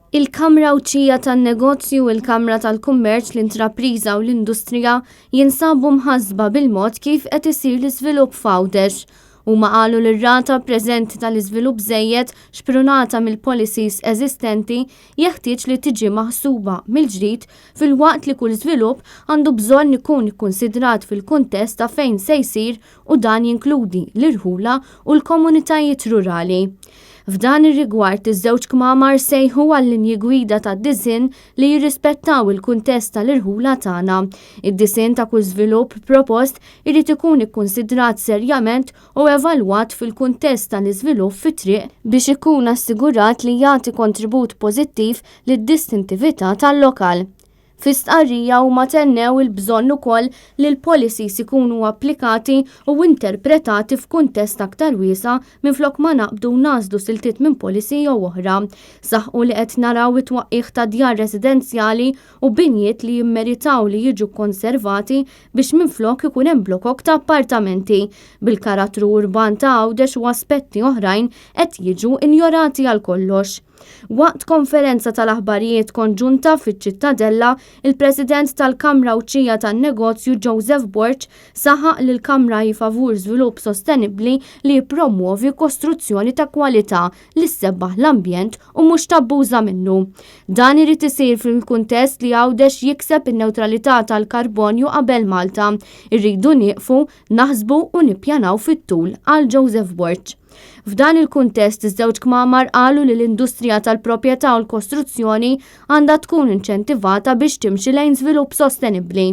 Il-Kamra Awċija tan-Negozju u l-Kamra tal-Kummerċ, l-Intrapriża u l-Industrija jinsabu mħassba bil-mod kif qed isir l-iżvilupp f'Għawdex. Huma qalu li r-rata preżenti tal-iżvilupp żejjed xprunata mill-policies eżistenti jeħtieġ li tiġi maħsuba mill-ġdid filwaqt li kull żvilupp għandu bżonn ikun ikkunsidrat fil-kuntest ta' fejn se jsir u dan jinkludi l-irħula u l-komunitajiet rurali. F'dan ir-rigward iż-żewġ kmamar sejħu għall-linji gwida tad-disinn li jirrispettaw il-kuntest tal-irħula tagħna. Id-disinn ta' kull żvilupp propost irid ikun ikkunsidrat serjament u evalwat fil-kuntest tal-iżvilupp fit-triq biex ikun assigurat li jagħti kontribut pożittiv lid-distintività tal-lokal. Fi stqarrija huma tennew il-bżonn ukoll li l-policies ikunu applikati u interpretati f'kuntest aktar wiesa minflok ma naqbdu nażlu siltiet minn policy jew oħra. Saħħu li qed naraw it-twaqqih ta' djar residenzjali u binjiet li jimmeritaw li jiġu konservati biex minflok ikun hemm blokok ta' appartamenti. Bil-karattru urban ta' Għawdex u aspetti oħrajn qed jiġu injorati għal kollox. Waqt konferenza tal-aħbarijiet konġunta fiċ-Ċittadella, il-President tal-Kamra Awċija tan-Negozju Joseph Borch saħaq li l-Kamra jifavur żvilupp sostenibbli li jippromuovi kostruzzjoni ta' kwalità li ssebbaħ l-ambjent u mhux tabbuża minnu. Dan irid isir fil-kuntest li Għawdex jikseb in-newtralità tal-karbonju qabel Malta. Irridu nieqfu, naħsbu u nippjanaw fit-tul għal Joseph Borch. F'dan il-kuntest iż-żewġ kmamar qalu li l-industrija tal-proprjetà u l-kostruzzjoni għandha tkun inċentivata biex timxi lejn żvilupp sostenibbli.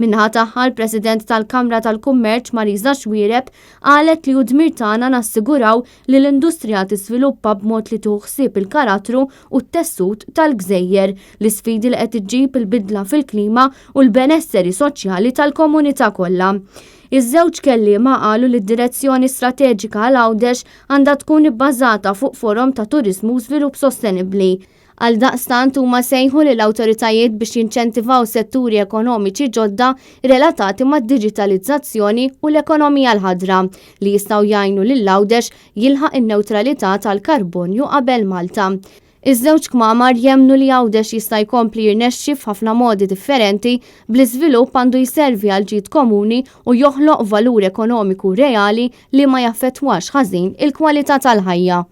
Minħa tagħha l-President tal-Kamra tal-Kummerċ Marisa Xwiereb qalet li hu dmir tagħna nassiguraw li l-industrija tiżviluppa b'mod li tieħu ħsieb il-karattru u t-tessut tal-Gżejjer, l-isfidi li qed iġġib il-bidla fil-klima u l-benesseri soċjali tal-komunità kollha. Iż-żewġ kelliema qalu li d-direzzjoni strateġika għal Għawdex għandha tkun ibbażata fuq forom ta' turiżmu u żvilupp sostenibbli. Għaldaqstant huma sejħu lill awtoritajiet biex jinċentivaw setturi ekonomiċi ġodda relatati mad-diġitalizzazzjoni u l-ekonomija l-ħadra li jistgħu jgħinu lil Għawdex jilħaq in-newtralità tal-karbonju qabel Malta. Iż-żewġ kmamar jemmnu li Għawdex jista' jkompli jirnexxi f'ħafna modi differenti bl-iżvilupp għandu jservi għal ġid komuni u joħloq valur ekonomiku reali li ma jaffettwax ħażin il-kwalità tal-ħajja.